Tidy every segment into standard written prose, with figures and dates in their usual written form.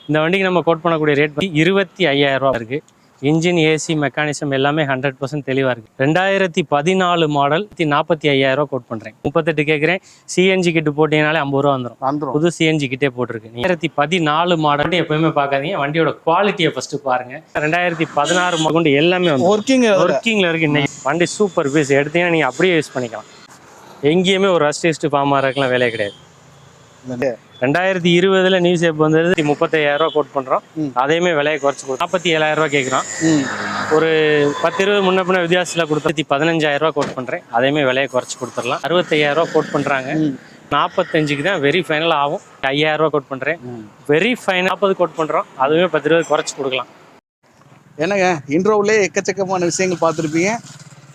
இந்த வண்டிக்கு நம்ம கோட் பண்ணக்கூடிய ரேட் 25,000 ரூபா இருக்குது. இன்ஜின், ஏசி, மெக்கானிசம் எல்லாமே 100% தெளிவாக இருக்குது. 2014 மாடல் 45,000 ரூபா கோட் பண்ணுறேன். 38 கேட்குறேன். சிஎன்ஜி கிட்டு போட்டிங்கனாலே 50 ரூபா வந்துடும். புது சிஎன்ஜி கிட்டே போட்டிருக்கு. 2014 மாடல் எப்பவுமே பார்க்காதீங்க, வண்டியோட குவாலிட்டியை ஃபஸ்ட்டு பாருங்கள். 2016 கொண்டு எல்லாமே வந்து ஒர்க்கிங்கில் இருக்குது. இன்னைக்கு வண்டி சூப்பர் பீஸ். எடுத்தீங்கன்னா நீங்கள் அப்படியே யூஸ் பண்ணிக்கலாம். எங்கேயுமே ஒரு ரஸ்ட் ஃபார்ம் ஆகிறதுக்குலாம் வேலையே கிடையாது. 2020 நியூ ஷேப் வந்தது 35,000 ரூபா கோட் பண்ணுறோம். அதையுமே விலையை குறைச்சி கொடுக்கும். 47,000 ரூபா கேட்குறோம். ஒரு 10-20 முன்ன பின்ன வித்தியாசத்தில் கொடுத்து 15,000 ரூபா கோட் பண்ணுறேன். அதையுமே விலையை குறைச்சி கொடுத்துடலாம். 65,000 ரூபா கோட் பண்ணுறாங்க. 45க்கு தான் வெரி ஃபைனல் ஆகும். 5,000 ரூபா கோட் பண்ணுறேன். வெரி ஃபைனல் 40 கோட் பண்ணுறோம். அதுவே 10-20 குறைச்சி கொடுக்கலாம். என்னங்க இன்ட்ரோவிலே எக்கச்சக்கமான விஷயங்கள் பார்த்துருப்பீங்க.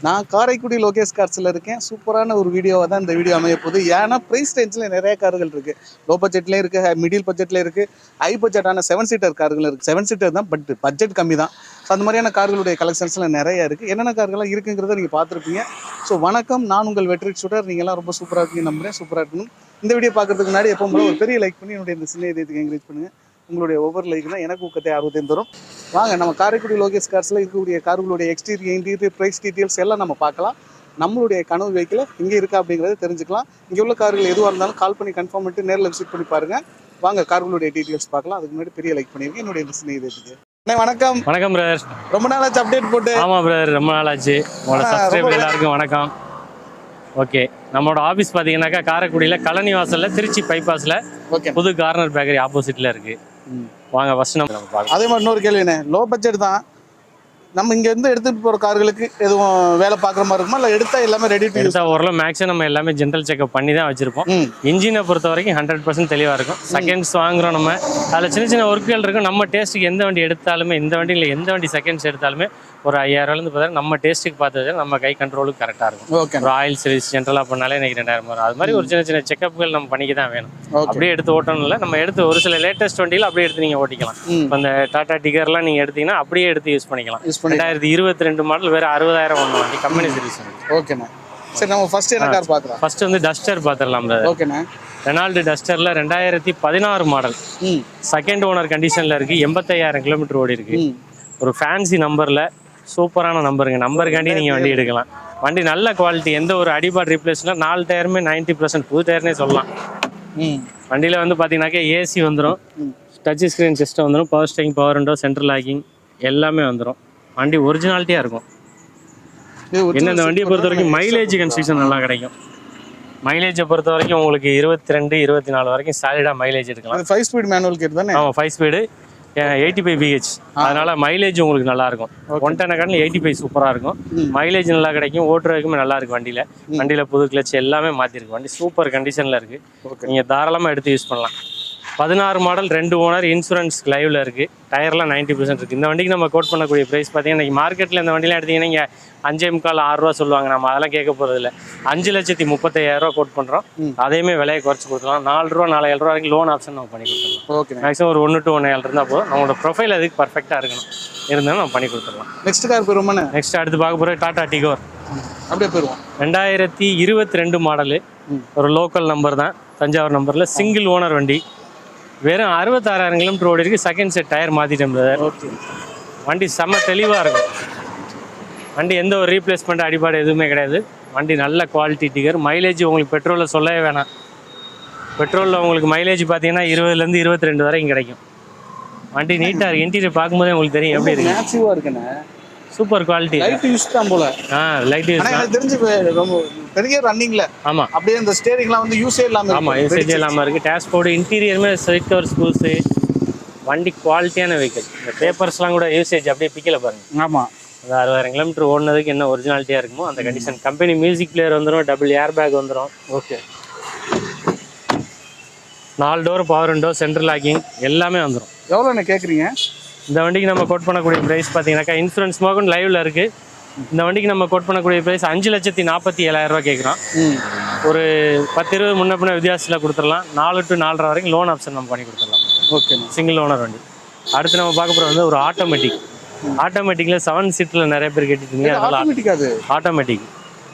நான் காரைக்குடி லோகேஷ் கார்ஸில் இருக்கேன். சூப்பரான ஒரு வீடியோவாக தான் இந்த வீடியோ அமைய போகுது. ஏன்னா ப்ரைஸ் ரேஞ்சில் நிறைய கார்கள் இருக்குது. லோ பட்ஜெட்லேயும் இருக்குது, மிடில் பட்ஜெட்லேயும் இருக்குது, ஹை பட்ஜெட்டான 7 சீட்டர் கார்கள் இருக்குது. 7 சீட்டர் தான், பட் பட்ஜெட் கம்மி தான். ஸோ அந்த மாதிரியான கார்களுடைய கலெக்ஷன்ஸ்லாம் நிறையா இருக்குது. என்னென்ன கார்கள்லாம் இருக்குங்கிறத நீங்கள் பார்த்துருப்பீங்க. ஸோ வணக்கம், நான் உங்கள் வெற்றி ஷூட்டர். நீங்கள்லாம் ரொம்ப சூப்பராக இருக்கீங்க நம்புகிறேன். சூப்பராக இருக்கணும். இந்த வீடியோ பார்க்குறதுக்கு முன்னாடி எப்போ ஒரு பெரிய லைக் பண்ணி என்னுடைய இந்த சின்ன இதயத்துக்கு என்கரேஜ் பண்ணுங்கள். உங்களுடைய ஒவ்வொரு லைக் தான் எனக்கு ஊக்கத்தை ஆர்வத்தையும் தரும். வாங்க நம்ம காரைக்குடி லோகேஷ் கார்ஸில் இருக்கக்கூடிய கார்களுடைய எக்ஸ்டீரியர், இன்டீரியர், ப்ரைஸ் டீட்டெயில்ஸ் எல்லாம் நம்ம பார்க்கலாம். நம்மளுடைய கனவு வெஹிக்கிள் இங்கே இருக்கா அப்படிங்கிறத தெரிஞ்சுக்கலாம். இங்கே உள்ள கார்கள் எதுவாக இருந்தாலும் கால் பண்ணி கன்ஃபார்ம் பண்ணிட்டு நேரில் விசிட் பண்ணி பாருங்கள். வாங்க கார்களுடைய டீட்டெயில்ஸ் பார்க்கலாம். அதுக்கு முன்னாடி பெரிய லைக் பண்ணியிருக்கேன் என்னுடைய இந்த சின்ன இதயத்துக்கு. வணக்கம். வணக்கம் பிரதர். ரொம்ப நாளாச்சு அப்டேட் போட்டு. ஆமாம் பிரதர், ரொம்ப நாளாச்சு. உங்களோட சப்ஸ்கிரைபர் எல்லாருக்கும் வணக்கம். ஓகே, நம்மளோட ஆஃபீஸ் பார்த்தீங்கன்னாக்கா காரைக்குடியில் கழனி வாசலில் திருச்சி பைபாஸில் புது கார்னர் பேக்கரி ஆப்போசிட்டில் இருக்குது. வாங்க ஃபர்ஸ்ட் நம்ம பார்க்கலாம். அதே மாதிரி இன்னொரு கேள்விண்ணே, லோ பட்ஜெட் தான். நம்ம இங்கேருந்து எடுத்துகிட்டு போகிற கார்களுக்கு எதுவும் வேலை பார்க்குற மாதிரி இருக்குமா, இல்லை எடுத்தால் எல்லாமே ரெடி டு யூஸ்? ஓரளவு மேக்ஸிமம் நம்ம எல்லாமே ஜென்ரல் செக்அப் பண்ணி தான் வச்சிருப்போம். இன்ஜினை பொறுத்த வரைக்கும் 100% தெளிவாக இருக்கும். செகண்ட்ஸ் வாங்குறோம் நம்ம, அதில் சின்ன சின்ன ஒர்க்குகள் இருக்கும். நம்ம டேஸ்ட்டுக்கு எந்த வண்டி எடுத்தாலுமே, இந்த வண்டியில் எந்த வண்டி செகண்ட்ஸ் எடுத்தாலுமே ஒரு 5,000 பார்த்தா நம்ம டேஸ்ட்டுக்கு பார்த்தது நம்ம கை கண்ட்ரோலுக்கு கரெக்டாக இருக்கும். ஒரு ஆயில் சர்வீஸ் ஜென்ரலாக பண்ணாலே எனக்கு 2,000 வரும். அது மாதிரி ஒரு சின்ன சின்ன செக்அப்புகள் நம்ம பண்ணிக்க தான் வேணும். அப்படியே எடுத்து ஓட்டணும் இல்லை, நம்ம எடுத்து ஒரு சில லேட்டஸ்ட் வண்டியில் அப்படியே எடுத்து நீங்கள் ஓட்டிக்கலாம். இப்போ இந்த டாடா டிகர்லாம் நீங்கள் எடுத்தீங்கன்னா அப்படியே எடுத்து யூஸ் பண்ணிக்கலாம். 2022 மாடல் வேறு 60,000 ஒன்று வண்டி கம்பெனி சர்வீஸ். ஓகேண்ணா, சரி நம்ம ஃபர்ஸ்ட் என்ன கார் பார்க்குறோம்? ஃபர்ஸ்ட் வந்து டஸ்டர் பார்த்துடலாம். ஓகேண்ணா, ரெனால்டு டஸ்டரில் 2016 மாடல், செகண்ட் ஓனர் கண்டிஷனில் இருக்குது. 85,000 கிலோமீட்டர் ஓடி இருக்குது. ஒரு ஃபேன்சி நம்பரில், சூப்பரான நம்பருங்க. நம்பருக்காண்டி நீங்கள் வண்டி எடுக்கலாம். வண்டி நல்ல குவாலிட்டி, எந்த ஒரு அடிபாட் ரீப்ளேஸ்னா 4 டயருமே 90% புது டயர்னே சொல்லலாம். வண்டியில் வந்து பார்த்தீங்கன்னாக்கா ஏசி வந்துடும், டச் ஸ்க்ரீன் சிஸ்டம் வந்துடும், power steering, power window, central locking எல்லாமே வந்துடும். வண்டி ஒரிஜினாலிட்டியாக இருக்கும். என்ன இந்த வண்டியை பொறுத்த வரைக்கும் மைலேஜ் கன்ஸ்ட்ரக்ஷன் நல்லா கிடைக்கும். மைலேஜை பொறுத்த வரைக்கும் உங்களுக்கு 22-24 வரைக்கும் சாலிடாக மைலேஜ் எடுக்கலாம். 5 ஸ்பீட் மேனுவல் கேட் தானே? ஆமாம், 5 ஸ்பீடு, 85 BH. அதனால மைலேஜ் உங்களுக்கு நல்லா இருக்கும். 110 காட்டிலும் 85 சூப்பராக இருக்கும். மைலேஜ் நல்லா கிடைக்கும், ஓட்டுறதுக்குமே நல்லா இருக்கும். வண்டியில் புது கிளச் எல்லாமே மாற்றிருக்கு. வண்டி சூப்பர் கண்டிஷனில் இருக்குது. நீங்கள் தாராளமாக எடுத்து யூஸ் பண்ணலாம். 16 மாடல், 2 ஓனர், இன்சூரன்ஸ் லைவில் இருக்குது. டயர்லாம் 90% இருக்குது. இந்த வண்டிக்கு நம்ம கோட் பண்ணக்கூடிய ப்ரைஸ் பார்த்தீங்கன்னா இன்றைக்கி மார்க்கெட்டில் இந்த வண்டிலாம் எடுத்திங்கன்னா இங்கே 5.25-6 ரூபா சொல்லுவாங்க. நம்ம அதெல்லாம் கேட்க போகிறதில்ல. 5,35,000 ரூபா கோட் பண்ணுறோம். அதையுமே விலையை குறைச்சி கொடுத்துக்கலாம். 4 ரூபா 4,000 ரூபா வரைக்கும் லோன் ஆப்ஷன் நம்ம பண்ணி கொடுத்துடலாம். ஓகே, மேக்ஸிமம் ஒரு 1 to 1.5 இருந்தால் போதும். நம்மளோட ப்ரொஃபைல் அதுக்கு பர்ஃபெக்டாக இருக்கணும். இருந்தாலும் நம்ம பண்ணி கொடுத்துடலாம். நெக்ஸ்ட் கார் போயிருவோம். நெக்ஸ்ட் அடுத்து பார்க்க போகிற டாடா டிகோர். அப்படியே போயிடுவோம். 2022 மாடலு, ஒரு லோக்கல் நம்பர் தான், தஞ்சாவூர் நம்பரில், சிங்கிள் ஓனர் வண்டி. வெறும் 66,000 கிலோமீட்டர் ஓடி இருக்குது. செகண்ட் செட் டயர் மாற்றிட்டோம். வண்டி செம்ம தெளிவாக இருக்கும். வண்டி எந்த ஒரு ரீப்ளேஸ்மெண்ட் அடிபாடு எதுவுமே கிடையாது. வண்டி நல்ல குவாலிட்டி டிகர். மைலேஜ் உங்களுக்கு பெட்ரோலில் சொல்லவே வேணாம். பெட்ரோலில் உங்களுக்கு மைலேஜ் பார்த்தீங்கன்னா 20-22 வரைக்கும் கிடைக்கும். வண்டி நீட்டாக இருக்குது. இன்டீரியர் பார்க்கும்போதே உங்களுக்கு தெரியும் எப்படி இருக்குது. மேக்ஸிவாக இருக்குண்ணே, சூப்பர் குவாலிட்டி. லைட் யூஸ் தான் போல. லைட் யூஸ் தான். எனக்கு தெரிஞ்சு ரொம்ப பெரிய ரன்னிங்ல. ஆமா, அப்படியே இந்த ஸ்டீரிங்லாம் வந்து யூஸே இல்லாம. ஆமா, யூசேஜ் இல்லாம இருக்கு. டேஷ்போர்டு, இன்டீரியருமே சீட் கவர், ஸ்பூல்ஸ். வண்டி குவாலிட்டியான வெஹிக்கிள். இந்த பேப்பர்ஸ்லாம் கூட யூசேஜ் அப்படியே பிக்கல பாருங்க. ஆமா, அந்த 60,000 கிலோமீட்டர் ஓடுனதுக்கு என்ன ஒரிஜினாலிட்டியா இருக்குமோ அந்த கண்டிஷன். கம்பெனி மியூசிக் பிளேயர் வந்துடும், டபுள் ஏர் பேக் வந்துடும். Okay, 4 door, power window, central locking எல்லாமே வந்துடும். எவ்வளோண்ணே கேட்குறீங்க? இந்த வண்டிக்கு நம்ம கோட் பண்ணக்கூடிய ப்ரைஸ் பார்த்தீங்கன்னாக்கா இன்சூரன்ஸ் மோகன் லைவில் இருக்குது. இந்த வண்டிக்கு நம்ம கோட் பண்ணக்கூடிய ப்ரைஸ் 5,47,000 ரூபா கேட்குறோம். ஒரு 10-20 முன்ன பின்ன வித்தியாசத்தில் கொடுத்துடலாம். 4 to 4.5 வரைக்கும் லோன் ஆப்ஷன் நம்ம பண்ணி கொடுத்துடலாம். ஓகே, சிங்கிள் ஓனர் வண்டி. அடுத்து நம்ம பார்க்க போகிறது வந்து ஒரு ஆட்டோமேட்டிக்கில் 7 சீட்டில் நிறைய பேர் கேட்டுட்டீங்க. அதனால ஆட்டோமேட்டிக்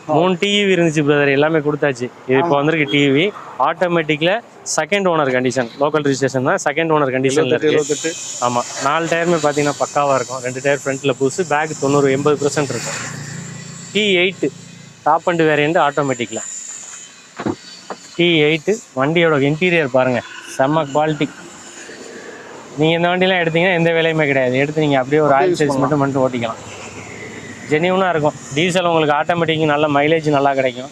3 டிவி இருந்துச்சு பிரதர், எல்லாமே கொடுத்தாச்சு. இது இப்போ வந்திருக்கு டிவி ஆட்டோமேட்டிக்ல second owner condition, local registration தான், செகண்ட் ஓனர் கண்டிஷன்ல இருக்கு. 78. ஆமா 4 டயருமே பாத்தீங்கன்னா பக்காவா இருக்கும். 2 டயர் ஃப்ரண்ட்ல புதுசு, பேக் 90-80% இருக்கும். T8 top and variant ஆட்டோமேட்டிக்ல. T8 வண்டியோட இன்டீரியர் பாருங்க, செம்ம குவாலிட்டி. நீங்க இந்த வண்டிலாம் எடுத்தீங்கன்னா எந்த வேலையுமே கிடையாது, எடுத்து நீங்க அப்படியே ஒரு ஆயில் சேல்ஸ் மட்டும் பண்ணிட்டு ஓட்டிக்கலாம். ஜெனியூனாக இருக்கும். டீசல் உங்களுக்கு ஆட்டோமேட்டிக் நல்ல மைலேஜ் நல்லா கிடைக்கும்.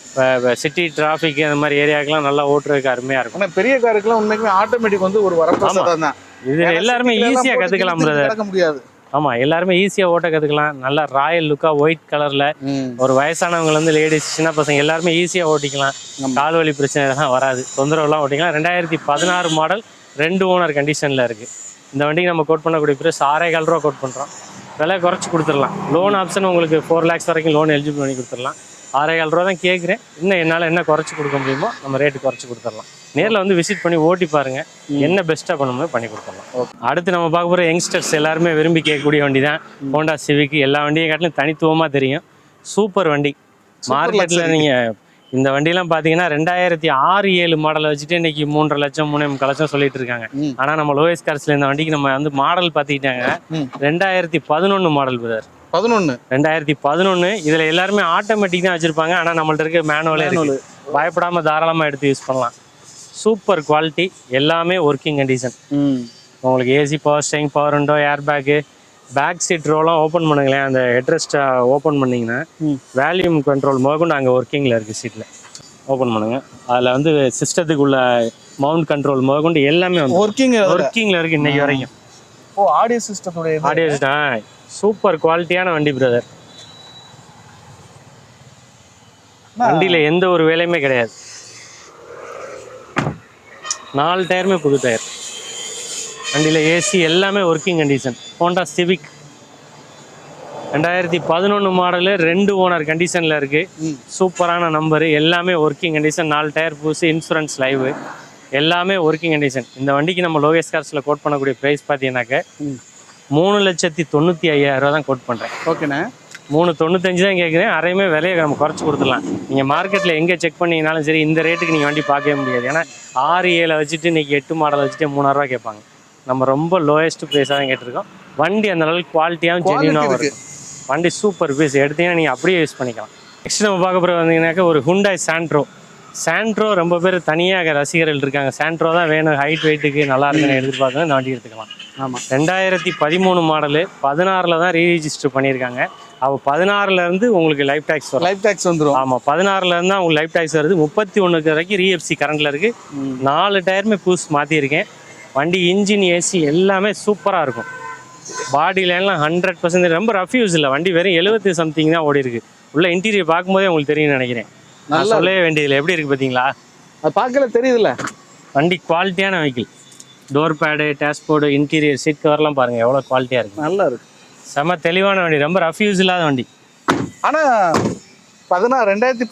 இப்போ சிட்டி டிராஃபிக் அந்த மாதிரி ஏரியாக்கெலாம் நல்லா ஓட்டுறதுக்கு அருமையாக இருக்கும். ஆனால் பெரிய காருக்குலாம் உண்மைக்குமே ஆட்டோமேட்டிக் வந்து ஒரு வரப்பிரசாதம் தான். இது எல்லாருமே ஈஸியாக கற்றுக்கலாம் பிரதர். முடியாது. ஆமாம், எல்லாருமே ஈஸியாக ஓட்ட கற்றுக்கலாம். நல்லா ராயல் லுக்காக ஒயிட் கலரில் ஒரு வயசானவங்கலேருந்து லேடிஸ் சின்ன பசங்க எல்லாருமே ஈஸியாக ஓட்டிக்கலாம். கால் வலி பிரச்சனை எல்லாம் வராது, தொந்தரவுலாம் ஓட்டிக்கலாம். 2016 மாடல் 2 ஓனர் கண்டிஷனில் இருக்குது. இந்த வண்டிக்கு நம்ம கோட் பண்ணக்கூடிய ப்ரைஸ் 6,15 ரூபா கோட் பண்ணுறோம். விலை குறைச்சி கொடுத்துடலாம். லோன் ஆப்ஷன் உங்களுக்கு 4 lakhs வரைக்கும் லோன் எலிஜிபிள் பண்ணி கொடுத்துடலாம். 6,15 ரூபா தான் கேட்குறேன். இன்னும் என்னால் என்ன குறைச்சி கொடுக்க முடியுமோ நம்ம ரேட்டு குறைச்சி கொடுத்துடலாம். நேரில் வந்து விசிட் பண்ணி ஓட்டி பாருங்க, என்ன பெஸ்ட்டாக பண்ணணுமோ பண்ணி கொடுத்துடலாம். அடுத்து நம்ம பார்க்க போகிற யங்ஸ்டர்ஸ் எல்லாருமே விரும்பி கேட்கக்கூடிய வண்டி தான் ஹோண்டா சிவிக். எல்லா வண்டியும் காட்டிலும் தனித்துவமாக தெரியும். சூப்பர் வண்டி. மார்க்கெட்டில் நீங்கள் இந்த வண்டியெல்லாம் பார்த்தீங்கன்னா 2006-7 மாடலை வச்சுட்டு இன்னைக்கு 3.5 லட்சம் 3.5 லட்சம் சொல்லிட்டு இருக்காங்க. ஆனால் நம்ம லோயஸ்ட் கார்ஸ்ல இந்த வண்டிக்கு நம்ம வந்து மாடல் பார்த்துக்கிட்டாங்க 2011 மாடல் பிரதர். 2011. இதுல எல்லாருமே ஆட்டோமேட்டிக் தான் வச்சிருப்பாங்க. ஆனா நம்மள்ட்ட இருக்க மேனுவலே இருக்கு. பயப்படாம தாராளமா எடுத்து யூஸ் பண்ணலாம். சூப்பர் குவாலிட்டி, எல்லாமே ஒர்க்கிங் கண்டிஷன். உங்களுக்கு AC, power steering, power window, air bag, back seat ரோலாம் ஓப்பன் பண்ணுங்களேன். அந்த ஹெட்ரெஸ்ட்டை ஓப்பன் பண்ணிங்கன்னா வேல்யூம் கண்ட்ரோல் முதற்கொண்டு அங்கே ஒர்க்கிங்கில் இருக்குது. சீட்டில் ஓப்பன் பண்ணுங்கள். அதில் வந்து சிஸ்டத்துக்குள்ள மவுண்ட் கண்ட்ரோல் முதற்கொண்டு எல்லாமே வந்து ஒர்க்கிங்கில் இருக்குது இன்னைக்கு வரைக்கும். ஆடியோ சிஸ்டத்தோட ஆடியோ சிஸ்டம் சூப்பர் குவாலிட்டியான வண்டி பிரதர். வண்டியில் எந்த ஒரு வேலையுமே கிடையாது. 4 டயருமே புது டயர். வண்டியில் ஏசி எல்லாமே working condition. Honda civic 2011 model 2 owner கண்டிஷனில் இருக்குது. சூப்பரான நம்பரு, எல்லாமே ஒர்க்கிங் கண்டிஷன். 4 டயர் புதுசு, இன்சூரன்ஸ் லைவு, எல்லாமே ஒர்க்கிங் கண்டிஷன். இந்த வண்டிக்கு நம்ம லோகேஷ் கார்ஸில் கோட் பண்ணக்கூடிய ப்ரைஸ் பார்த்தீங்கன்னாக்க 3,95,000 ரூபா தான் கோட் பண்ணுறேன். ஓகேண்ணே. 3,95 தான் கேட்குறேன். அரையுமே விலையை நம்ம குறைச்சி கொடுத்துடலாம். நீங்கள் மார்க்கெட்டில் எங்கே செக் பண்ணிங்கனாலும் சரி இந்த ரேட்டுக்கு நீங்கள் வண்டி பார்க்கவே முடியாது. ஏன்னா 6-7 வச்சுட்டு இன்றைக்கி 8 மாடல் வச்சுட்டு 3,000 ரூபா கேட்பாங்க. நம்ம ரொம்ப லோயஸ்ட் ப்ரைஸாக தான் கேட்டிருக்கோம். வண்டி அந்த அளவுக்கு குவாலிட்டியாகவும் ஜென்யூனாகவும் இருக்கும். வண்டி சூப்பர் பீஸ், எடுத்தீங்கன்னா நீங்கள் அப்படியே யூஸ் பண்ணிக்கலாம். நெக்ஸ்ட் நம்ம பார்க்க போகிற வந்தீங்கன்னாக்கா ஒரு ஹுண்டாய் சாண்ட்ரோ ரொம்ப பேர் தனியாக ரசிகர்கள் இருக்காங்க. சாண்ட்ரோ தான் வேணும், ஹைட் வெயிட்டுக்கு நல்லா இருக்குன்னு எதிர்பார்க்கணும், இந்த வண்டி எடுத்துக்கலாம். ஆமாம், 2013 மாடலு 16 தான் ரீரிஜிஸ்டர் பண்ணியிருக்காங்க. அப்போ 16 உங்களுக்கு லைஃப் டேக்ஸ் வரும். லைஃப் டேக்ஸ் வந்துடும். ஆமாம், 16 தான் உங்களுக்கு லைஃப் டேக்ஸ் வருது. 31 வரைக்கும் ரீஎஃப்சி கரண்டில் இருக்குது. 4 டயருமே புதுசு மாற்றிருக்கேன். வண்டி இன்ஜின், ஏசி எல்லாமே சூப்பராக இருக்கும். பாடி லைன்லாம் 100% ரொம்ப ரஃப் யூஸ் இல்லை. வண்டி வெறும் 70 சம்திங் தான் ஓடி இருக்கு. உள்ள இன்டீரியர் பார்க்கும்போதே உங்களுக்கு தெரியும்னு நினைக்கிறேன். நான் சொல்லவே வேண்டியதில்லை. எப்படி இருக்குது பார்த்தீங்களா? அது பார்க்கல தெரியுதுல்ல. வண்டி குவாலிட்டியான vehicle. Door pad, dashboard, interior, seat கவர்லாம் பாருங்கள் எவ்வளோ குவாலிட்டியாக இருக்குது. நல்லா இருக்குது. செம்ம தெளிவான வண்டி, ரொம்ப ரஃப் யூஸ் இல்லாத வண்டி. ஆனால் 2013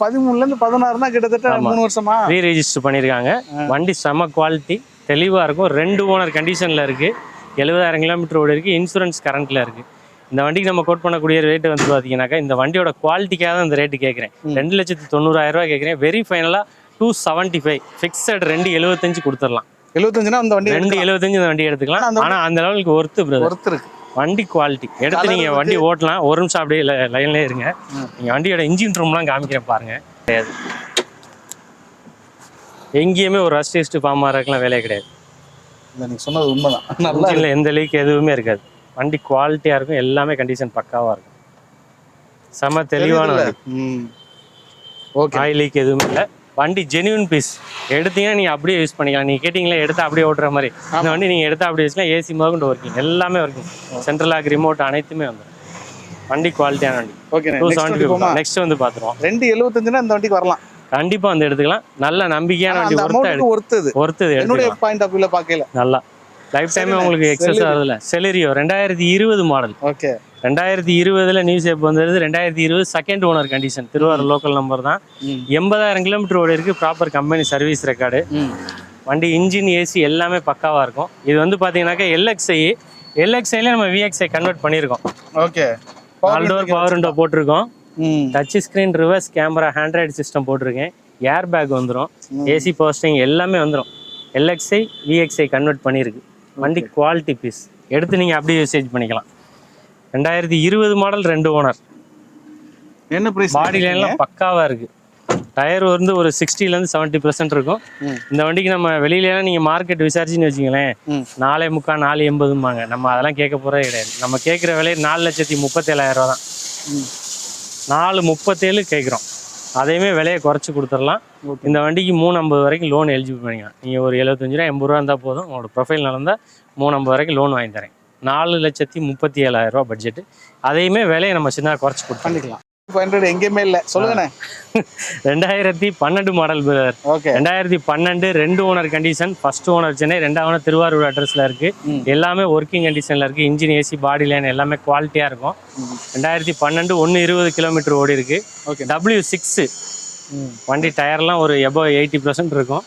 16 தான் கிட்டத்தட்ட 3 வருஷமா ரீ ரெஜிஸ்டர் பண்ணியிருக்காங்க. வண்டி செம்ம குவாலிட்டி, தெளிவாக இருக்கும். 2 ஓனர் கண்டிஷனில் இருக்குது. 70,000 கிலோமீட்டர் ஓடி இருக்குது. இன்சூரன்ஸ் கரண்ட்டில் இருக்குது. இந்த வண்டிக்கு நம்ம கோட் பண்ணக்கூடிய ரேட்டு வந்து பார்த்தீங்கன்னாக்கா இந்த வண்டியோட குவாலிட்டிக்காக தான் இந்த ரேட்டு கேட்குறேன். 2,90,000 ரூபா கேட்குறேன். வெரி ஃபைனலாக 275 ஃபிக்ஸட் 2,75 கொடுத்துடலாம். 75னா அந்த வண்டி 2,75 இந்த வண்டி எடுத்துக்கலாம். ஆனால் அந்த லெவலுக்கு ஒர்த்து பிரதர். வண்டி குவாலிட்டி எடுத்து நீங்கள் வண்டி ஓட்டலாம். ஒரு நிமிஷம் அப்படியே லைன்லேயே இருங்க. நீங்கள் வண்டியோட இன்ஜின் ரூம்லாம் காமிக்கிறேன் பாருங்கள். கிடையாது, எங்கேயுமே ஒரு ரஸ்ட் டெஸ்ட் ஃபார்ம் ஆகிறதுக்குலாம் வேலையே கிடையாது. நீங்கள் சொன்னது உண்மைதான். நல்லா இல்லை, எந்த லீக் எதுவுமே இருக்காது. வண்டி குவாலிட்டியாக இருக்கும். எல்லாமே கண்டிஷன் பக்காவாக இருக்கும். செம தெளிவான வண்டி. ஓகே, ஆயில் லீக் எதுவுமே இல்லை. வண்டி ஜென்யூன் பீஸ். எடுத்தீங்கன்னா நீங்கள் அப்படியே யூஸ் பண்ணிக்கலாம். நீங்கள் கேட்டிங்களா எடுத்தால் அப்படியே ஓட்டுற மாதிரி. இந்த வண்டி நீங்கள் எடுத்தால் அப்படியே வச்சுக்கலாம். ஏசி முதற்கொண்டு ஒர்க்கிங் எல்லாமே ஒர்க்கிங். சென்ட்ரல் லாக், ரிமோட் அனைத்துமே வந்துடும். வண்டி குவாலிட்டியான வண்டி. ஓகே, 275. நெக்ஸ்ட் வந்து பார்த்துருவோம். 275னா இந்த வண்டிக்கு வரலாம். கண்டிப்பாக வந்து எடுத்துக்கலாம். நல்ல நம்பிக்கையான வண்டி. ஒர்த்து என்னுடைய பாயிண்ட் ஆஃப் வியூல பார்க்கல. நல்லா லைஃப் டைமே உங்களுக்கு எக்ஸஸ் ஆகுதுல. Celerio 2020 model. Okay, 2020 new shape வந்துருது. 2020 second owner condition. Thiruvarur local number தான். 80,000 கிலோமீட்டர் ஓடி இருக்கு. Proper company service record. வண்டி இன்ஜின், ஏசி எல்லாமே பக்காவாக இருக்கும். இது வந்து பார்த்தீங்கன்னாக்கா LXI. LXIல நம்ம VXI கன்வெர்ட் பண்ணியிருக்கோம். ஓகே, 4 டோர் பவர் விண்டோ போட்டிருக்கோம். Touch screen, reverse camera, Android system போட்டிருக்கேன். ஏர் பேக் வந்துடும், ஏசி பவர் ஸ்டீரிங் எல்லாமே வந்துடும். LXi VXi கன்வெர்ட் பண்ணியிருக்கு. வண்டி குவாலிட்டி பீஸ், எடுத்து நீங்கள் அப்படியே யூசேஜ் பண்ணிக்கலாம். 2020 மாடல், 2 ஓனர். என்ன பிரைஸ்? பாடி லைன்லாம் பக்காவாக இருக்குது. டயர் வந்து ஒரு 60% 70% இருக்கும். இந்த வண்டிக்கு நம்ம வெளியிலலாம் நீங்கள் மார்க்கெட் விசாரிச்சுன்னு வச்சுங்களேன், 4.75 4.80ம்பாங்க. நம்ம அதெல்லாம் கேட்க போகிறதே கிடையாது. நம்ம கேட்குற விலை 4,37,000 ரூபா தான். 4.37 கேட்குறோம். அதையுமே விலையை குறைச்சி கொடுத்துடலாம். இந்த வண்டிக்கு 350 வரைக்கும் லோன் எலிஜிபிள் பண்ணிக்கலாம். நீங்கள் ஒரு 75 ரூபா 80 ரூபா இருந்தால் போதும். உங்களோட ப்ரொஃபைல் நடந்தால் 350 வரைக்கும் லோன் வாங்கி தரேன். 4,37,000 ரூபா பட்ஜெட்டு. அதையுமே விலையை நம்ம சின்ன குறைச்சி கொடுத்துக்கலாம். 500 எங்கேயுமே இல்லை, சொல்லுங்கண்ணே. 2012 model brother. 2012 2 owner condition. First owner Chennai, 2வது ஓனர் திருவாரூர் அட்ரஸில் இருக்குது. எல்லாமே ஒர்க்கிங் கண்டிஷனில் இருக்குது. இன்ஜின், ஏசி, பாடி லைன் எல்லாமே குவாலிட்டியாக இருக்கும். 2012 120 கிலோமீட்டர் ஓடி இருக்கு. W6 வண்டி. டயர்லாம் ஒரு எபோவ் 80% இருக்கும்.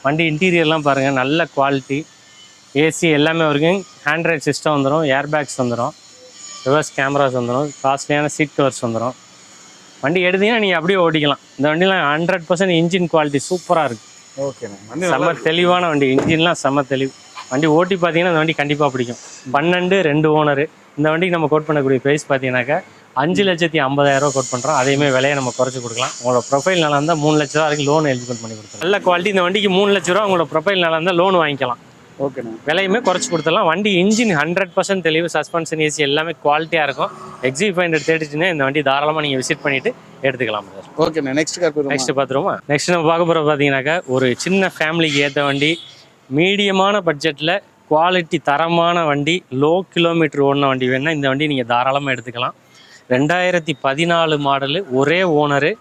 வண்டி இன்டீரியர்லாம் பாருங்கள், நல்ல குவாலிட்டி. ஏசி எல்லாமே ஒர்க்கிங். ஆண்ட்ராய்டு சிஸ்டம் வந்துடும், ஏர் பேக்ஸ் வந்துடும், ரிவர்ஸ் கேமராஸ் வந்துடும், காஸ்ட்லியான சீட் கவர்ஸ் வந்துடும். வண்டி எடுத்தீங்கன்னா நீங்கள் அப்படியே ஓட்டிக்கலாம். இந்த வண்டிலாம் 100% இன்ஜின் குவாலிட்டி சூப்பராக இருக்குது. ஓகேண்ணே. செம்ம தெளிவான வண்டி, இன்ஜின்லாம் செம்ம தெளிவு. வண்டி ஓட்டி பார்த்தீங்கன்னா இந்த வண்டி கண்டிப்பாக பிடிக்கும். 12 2 ஓனர். இந்த வண்டிக்கு நம்ம கோட் பண்ணக்கூடிய ப்ரைஸ் பார்த்தீங்கன்னாக்கா 5,50,000 ரூபா கோட் பண்ணுறோம். அதையுமே விலையை நம்ம குறைச்சி கொடுக்கலாம். உங்களோட ப்ரொஃபைல் நல்லா இருந்தால் 3 லட்ச ரூபா வரைக்கும் லோன் எலிஜிபிள் பண்ணி கொடுத்துருவோம். நல்ல குவாலிட்டி. இந்த வண்டிக்கு 3 லட்ச ரூபா உங்களோட ப்ரொஃபைல் நல்லா இருந்தால் லோன் வாங்கிக்கலாம். ஓகேண்ணா. விலையுமே குறைச்சி கொடுத்துடலாம். வண்டி இன்ஜின் 100% தெளிவு, சஸ்பென்ஷன், ஏசி எல்லாமே குவாலிட்டியாக இருக்கும். XV500 தேடிச்சுன்னா இந்த வண்டி தாராளமாக நீங்கள் விசிட் பண்ணிவிட்டு எடுத்துக்கலாம். ஓகேண்ணா. நெக்ஸ்ட் பார்த்துருவோமா? நெக்ஸ்ட் நம்ம பார்க்க போகிற பார்த்தீங்கன்னாக்கா ஒரு சின்ன ஃபேமிலிக்கு ஏற்ற வண்டி, மீடியமான பட்ஜெட்டில் குவாலிட்டி தரமான வண்டி, லோ கிலோமீட்டர் ஓடின வண்டி வேணுன்னா இந்த வண்டி நீங்கள் தாராளமாக எடுத்துக்கலாம். 2014 மாடலு, ஒரே ஓனரு,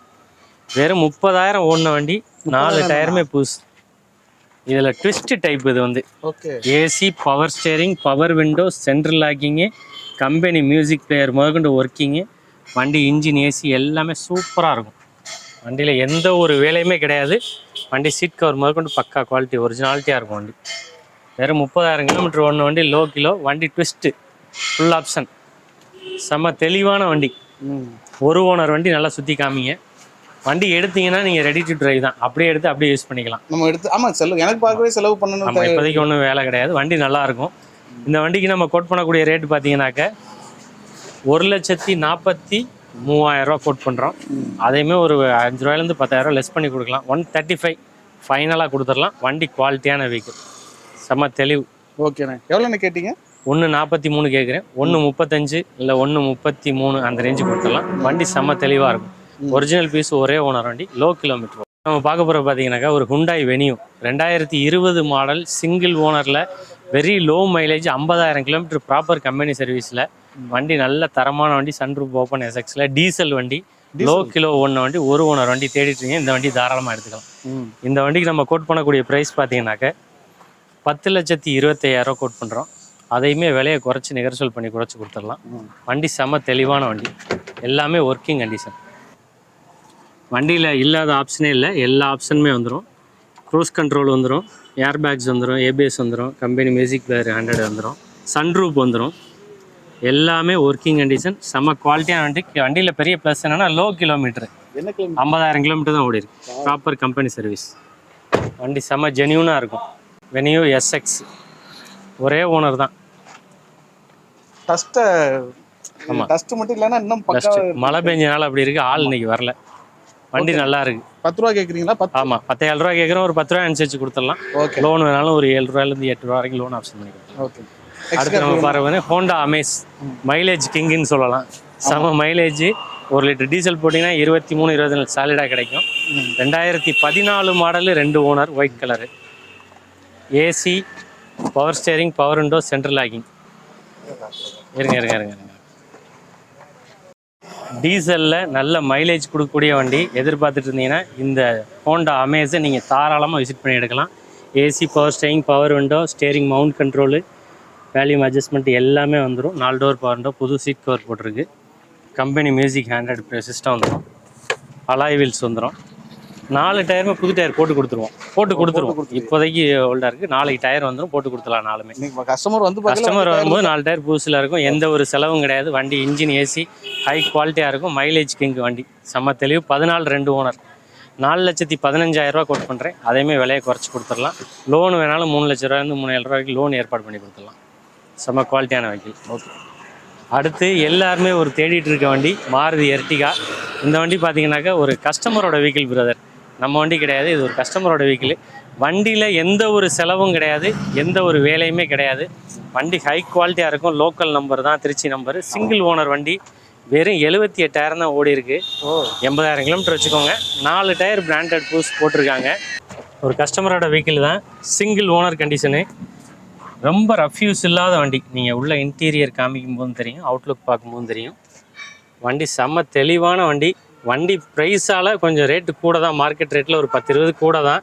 வெறும் 30,000 ஓடின வண்டி, 4 டயருமே புதுசு. இதில் ட்விஸ்ட் டைப். இது வந்து AC, power steering, power window, central locking, company music player முதற்கொண்டு ஒர்க்கிங்கு. வண்டி இன்ஜின், ஏசி எல்லாமே சூப்பராக இருக்கும். வண்டியில் எந்த ஒரு வேலையுமே கிடையாது. வண்டி சீட் கவர் முதற்கொண்டு பக்கா குவாலிட்டி, ஒரிஜினாலிட்டியாக இருக்கும். வண்டி வெறும் 30,000 கிலோமீட்டர் ஓடின வண்டி, லோ கிலோ வண்டி, ட்விஸ்ட்டு, ஃபுல் ஆப்ஷன், செம்ம தெளிவான வண்டி. ஒரு ஓனர் வண்டி. நல்லா சுற்றி காமிங்க. வண்டி எடுத்தீங்கன்னா நீங்கள் ரெடி டு டிரைவ் தான். அப்படியே எடுத்து அப்படியே யூஸ் பண்ணிக்கலாம். நம்ம எடுத்து ஆமாம் செலவு எனக்கு பார்க்கவே செலவு பண்ணணும். நம்ம இப்போதைக்கு ஒன்றும் வேலை கிடையாது. வண்டி நல்லாயிருக்கும். இந்த வண்டிக்கு நம்ம கோட் பண்ணக்கூடிய ரேட் பார்த்தீங்கன்னாக்க 1,43,000 ரூபா கோட் பண்ணுறோம். அதையுமே ஒரு 5 ரூபாயிலேருந்து 10,000 ரூபா லெஸ் பண்ணி கொடுக்கலாம். 135 ஃபைனலாக கொடுத்துடலாம். வண்டி குவாலிட்டியான வெஹிக்கிள், செம்ம தெளிவு. ஓகேண்ணே. எவ்வளோண்ணே கேட்டீங்க? 1,43 கேட்குறேன். 1,35 இல்லை 1,33 அந்த ரேஞ்சு கொடுத்துடலாம். வண்டி செம்ம தெளிவாக இருக்கும். ஒரிஜினல் பீஸ், ஒரே ஓனர் வண்டி, லோ கிலோமீட்டர். நம்ம பார்க்க போகிற பார்த்தீங்கன்னாக்கா ஒரு ஹுண்டாய் வெனியூ, 2020 மாடல், சிங்கிள் ஓனரில், very low mileage, 50,000 kilometre, proper company சர்வீஸில். வண்டி நல்ல தரமான வண்டி, சன்ரூப் ஓப்பன், SXல, டீசல் வண்டி, லோ கிலோ ஓடின வண்டி, ஒரு ஓனர் வண்டி தேடிட்டு இந்த வண்டி தாராளமாக எடுத்துக்கலாம். இந்த வண்டிக்கு நம்ம கோட் பண்ணக்கூடிய ப்ரைஸ் பார்த்தீங்கன்னாக்க 10,25,000 ரூபா கோட் பண்ணுறோம். அதையுமே விலையை குறைச்சி நெகர்சல் பண்ணி குறைச்சி கொடுத்துடலாம். வண்டி செம்ம தெளிவான வண்டி, எல்லாமே ஒர்க்கிங் கண்டிஷன். வண்டியில் இல்லாத ஆப்ஷனே இல்லை, எல்லா ஆப்ஷனுமே வந்துடும். க்ரூஸ் கண்ட்ரோல் வந்துடும், ஏர் பேக்ஸ் வந்துடும், ABS வந்துடும், கம்பெனி மியூசிக் பிளேயர் 100 வந்துடும், சன்ரூப் வந்துடும். எல்லாமே ஒர்க்கிங் கண்டிஷன், செம்ம குவாலிட்டியான வண்டி. வண்டியில் பெரிய ப்ளஸ் என்னென்னா லோ கிலோமீட்டரு, 50,000 கிலோமீட்டர் தான் ஓடி இருக்கு. Proper company service. வண்டி செம்ம ஜென்யூனாக இருக்கும். வெனியூ SX, ஒரே ஓனர் தான். டஸ்ட் மட்டும் இல்லைன்னா இன்னும் மழை பெஞ்சனால அப்படி இருக்குது. ஆள் இன்னைக்கு வரல. வண்டி நல்லா இருக்கு. 10 ரூபா கேட்குறீங்களா? ஆமாம், 10,000 ரூபா கேட்குறோம். ஒரு 10 ரூபா அனுசரிச்சு கொடுத்துடலாம். லோன் வேணாலும் ஒரு 7 ரூபாயிலேருந்து 8 ரூபா வரைக்கும் லோன் ஆப்ஷன் பண்ணிக்கலாம். ஓகே. அடுத்து நம்ம பாருங்க ஹோண்டா அமேஸ், மைலேஜ் கிங்குன்னு சொல்லலாம். செம மைலேஜ். 1 லிட்டர் டீசல் போட்டிங்கன்னா 23-24 சாலிடாக கிடைக்கும். 2014 model, 2 owner, white colour, AC, power steering, power window, central locking. இருங்க. டீசலில் நல்ல மைலேஜ் கொடுக்கக்கூடிய வண்டி எதிர்பார்த்துட்டு இருந்தீங்கன்னா இந்த ஹோண்டா அமேஸை நீங்கள் தாராளமாக விசிட் பண்ணி எடுக்கலாம். AC, power steering, power window, steering mount control, volume adjustment எல்லாமே வந்துடும். 4 டோர் பவர் விண்டோ, புது சீட் கவர் போட்டிருக்கு, கம்பெனி மியூசிக் 100 சிஸ்டம் வந்துடும், அலாய் வீல்ஸ் வந்துடும். 4 டயருமே புது டயர் போட்டு கொடுத்துருவோம். இப்போதைக்கு ஓல்டாக இருக்குது, நாளைக்கு டயர் வந்துடும், போட்டு கொடுத்துலாம். நாலுமே கஸ்டமர் வரும்போது 4 டயர் புதுசில் இருக்கும். எந்த ஒரு செலவும் கிடையாது. வண்டி இன்ஜின் ஏசி ஹை குவாலிட்டியாக இருக்கும். மைலேஜ் கிங்கு வண்டி, செம்ம தெளிவு. 14 2 ஓனர், 4,15,000 கோட் பண்ணுறேன். அதேமே விலையை குறைச்சி கொடுத்துடலாம். லோன் வேணாலும் 3 லட்ச ரூபாயிலேருந்து 3,000 ரூபாய்க்கு லோன் ஏற்பாடு பண்ணி கொடுத்துடலாம். செம்ம குவாலிட்டியான வெஹிக்கிள். ஓகே. அடுத்து எல்லாருமே ஒரு தேடிட்டு இருக்க வண்டி மாருதி எர்டிகா. இந்த வண்டி பார்த்தீங்கன்னாக்கா ஒரு கஸ்டமரோட வெஹிக்கிள் பிரதர், நம்ம வண்டி கிடையாது. இது ஒரு கஸ்டமரோட வெஹிக்கிள். வண்டியில் எந்த ஒரு செலவும் கிடையாது, எந்த ஒரு வேலையுமே கிடையாது. வண்டி ஹை குவாலிட்டியாக இருக்கும். லோக்கல் நம்பர் தான், திருச்சி நம்பர். சிங்கிள் ஓனர் வண்டி. வெறும் 78,000 தான் ஓடி இருக்கு. 80,000 கிலோமீட்டர் வச்சுக்கோங்க. 4 டயர் பிராண்டட் பூஸ் போட்டிருக்காங்க. ஒரு கஸ்டமரோட வெஹிக்கிள் தான், சிங்கிள் ஓனர் கண்டிஷனு. ரொம்ப ரஃப் யூஸ் இல்லாத வண்டி. நீங்கள் உள்ள இன்டீரியர் காமிக்கும் போதும் தெரியும், அவுட்லுக் பார்க்கும்போதும் தெரியும். வண்டி செம்ம தெளிவான வண்டி. வண்டி ப்ரைஸால் கொஞ்சம் ரேட்டு கூட தான், மார்க்கெட் ரேட்டில் ஒரு 10-20 கூட தான்.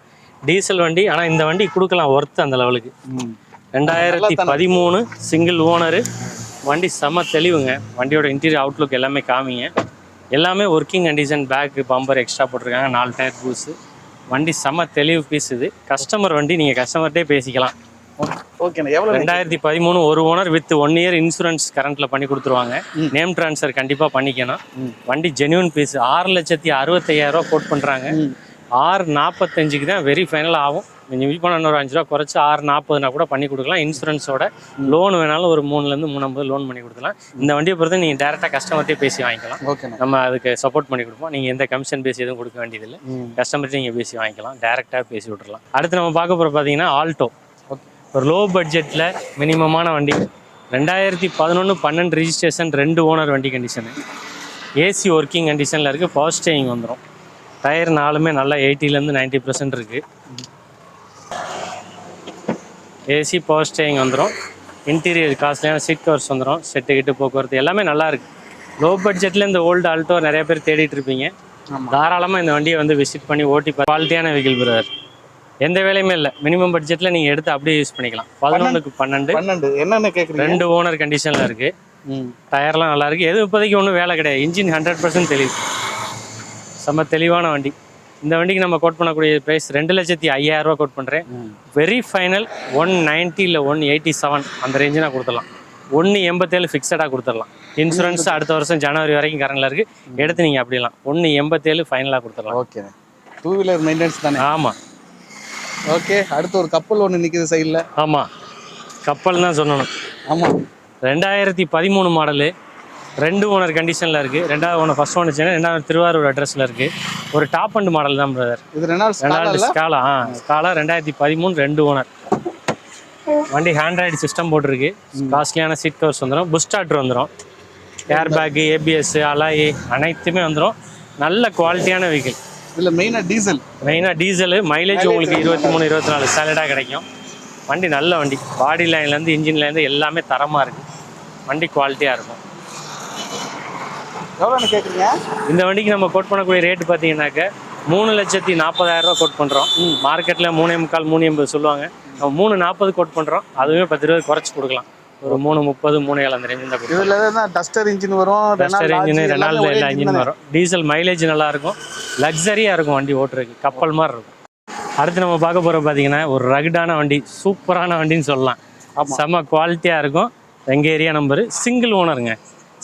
டீசல் வண்டி, ஆனால் இந்த வண்டி கொடுக்கலாம் ஒர்த்து அந்த லெவலுக்கு. 2013 சிங்கிள் ஓனரு வண்டி, செம்ம தெளிவுங்க. வண்டியோட இன்டீரியர் அவுட்லுக் எல்லாமே காமிங்க. எல்லாமே working condition. Back bumper extra போட்டிருக்காங்க. 4 டயர் பூஸு. வண்டி செம்ம தெளிவு பீஸ். இது கஸ்டமர் வண்டி, நீங்கள் கஸ்டமர்கிட்டே பேசிக்கலாம். ஓகேண்ணா. எவ்வளோ? 2013 ஒரு ஓனர் வித் 1 இயர் இன்சூரன்ஸ் கரண்ட்டில் பண்ணி கொடுத்துருவாங்க. நேம் ட்ரான்ஸ்ஃபர் கண்டிப்பாக பண்ணிக்கணும். வண்டி ஜென்யூன் பீஸ். 6,65,000 கோட் பண்ணுறாங்க. 6,45 தான் வெரி ஃபைனல் ஆகும். கொஞ்சம் யூஸ் பண்ண ஒரு 5 ரூபா குறைச்சி 6,40 கூட பண்ணி கொடுக்கலாம். இன்சூரன்ஸோட லோன் வேணாலும் ஒரு 3,000 3,50 லோன் பண்ணி கொடுக்கலாம். இந்த வண்டியை பொறுத்து நீங்கள் டேரெக்டாக கஸ்டமர்கிட்டே பேசி வாங்கிக்கலாம். நம்ம அதுக்கு சப்போர்ட் பண்ணி கொடுப்போம். நீங்கள் எந்த கமிஷன் பேசி எதுவும் கொடுக்க வேண்டியதில்லை. கஸ்டமர்கிட்ட நீங்கள் பேசி வாங்கிக்கலாம், டேரெக்டாக பேசி விட்றலாம். அடுத்து நம்ம பார்க்க போகிற பார்த்தீங்கன்னா ஆல்டோ. ஒரு லோ பட்ஜெட்டில் மினிமமான வண்டி. 2011-12 ரிஜிஸ்ட்ரேஷன், 2 ஓனர் வண்டி கண்டிஷனு. ஏசி ஒர்க்கிங் கண்டிஷனில் இருக்குது. பவர் ஸ்டேரிங் வந்துடும். டயர் 4மே நல்லா 80% 90% இருக்குது. ஏசி பவர் ஸ்டேரிங் வந்துடும். இன்டீரியர் காஸ்ட்லியான சீட் கவர்ஸ் வந்துடும். செட்டு கிட்டு போக்குவரத்து எல்லாமே நல்லா இருக்குது. லோ பட்ஜெட்டில் இந்த ஓல்டு ஆல்டோ நிறைய பேர் தேடிட்டு இருப்பீங்க. தாராளமாக இந்த வண்டியை வந்து விசிட் பண்ணி ஓட்டி குவாலிட்டியான வெஹிக்கிள் பிரதர். எந்த வேலையுமே இல்லை. மினிமம் பட்ஜெட்டில் நீங்கள் எடுத்து அப்படியே யூஸ் பண்ணிக்கலாம். 11க்கு 12 என்னென்ன கேட்குறீங்க? 2 ஓனர் கண்டிஷனில் இருக்குது. டயர்லாம் நல்லா இருக்குது. எது இப்போதைக்கு ஒன்றும் வேலை கிடையாது. இன்ஜின் 100% தெளிவு. செம்ம தெளிவான வண்டி. இந்த வண்டிக்கு நம்ம கோட் பண்ணக்கூடிய ப்ரைஸ் 2,05,000 கோட் பண்ணுறேன். வெரி ஃபைனல் 190 இல்லை 187 அந்த ரேஞ்சு நான் கொடுத்துடலாம். 187 ஃபிக்ஸடாக கொடுத்துடலாம். இன்சூரன்ஸ் அடுத்த வருஷம் ஜனவரி வரைக்கும் கரண்டில் இருக்குது. எடுத்து நீங்கள் அப்படிலாம் 187 ஃபைனலாக கொடுத்துடலாம். ஓகே. 2 வீலர் மெயின்டெனன்ஸ் தானே? ஆமாம். ஓகே. அடுத்து ஒரு கப்பல் ஒன்று நிற்கிது சைடில். ஆமாம், கப்பல் தான் சொல்லணும். ஆமாம். 2013 மாடலு, 2 ஓனர் கண்டிஷனில் இருக்குது. 2வது ஓனர், ஃபர்ஸ்ட் ஓனர் சென்னை, 2வது திருவாரூர் அட்ரஸில் இருக்குது. ஒரு டாப் அண்ட் மாடல் தான் பிரதர். இது 2வது ஸ்காலா. ஸ்காலா 2013 2 ஓனர் வண்டி. ஹேண்ட்ராய்டு சிஸ்டம் போட்டிருக்கு. காஸ்ட்லியான சீட் கவர்ஸ் வந்துடும். புஷ் ஸ்டார்டர் வந்துடும். ஏர் பேக்கு, ஏபிஎஸ், அலாய் அனைத்துமே வந்துடும். நல்ல குவாலிட்டியான வெஹிக்கிள். இதில் மெயினாக டீசலு. மைலேஜ் உங்களுக்கு 23-24 சாலிடாக கிடைக்கும். வண்டி நல்ல வண்டி. பாடி லைன்லேருந்து இன்ஜின்லேருந்து எல்லாமே தரமாக இருக்குது. வண்டி குவாலிட்டியாக இருக்கும். எவ்வளோ கேட்குறீங்க? இந்த வண்டிக்கு நம்ம கோட் பண்ணக்கூடிய ரேட்டு பார்த்தீங்கன்னாக்க 3,40,000 கோட் பண்ணுறோம். மார்க்கெட்டில் 3,45 3,80 சொல்லுவாங்க. நம்ம 3,40 கோட் பண்ணுறோம். அதுவே 10 குறைச்சி கொடுக்கலாம். ஒரு 3,30 3,7 அந்த ரேஞ்சு தான். இதில் தான் டஸ்டர் இன்ஜின் வரும். டஸ்டர் இன்ஜின், ரெனால்டோ எல்லா இன்ஜின் வரும். டீசல் மைலேஜ் நல்லாயிருக்கும். லக்ஸரியாக இருக்கும் வண்டி ஓட்டுறதுக்கு. கப்பல் மாதிரி இருக்கும். அடுத்து நம்ம பார்க்க போகிற பார்த்தீங்கன்னா ஒரு ரகுடான வண்டி, சூப்பரான வண்டின்னு சொல்லலாம். செம்ம குவாலிட்டியாக இருக்கும். எங்கள் ஏரியா நம்பரு. சிங்கிள் ஓனருங்க.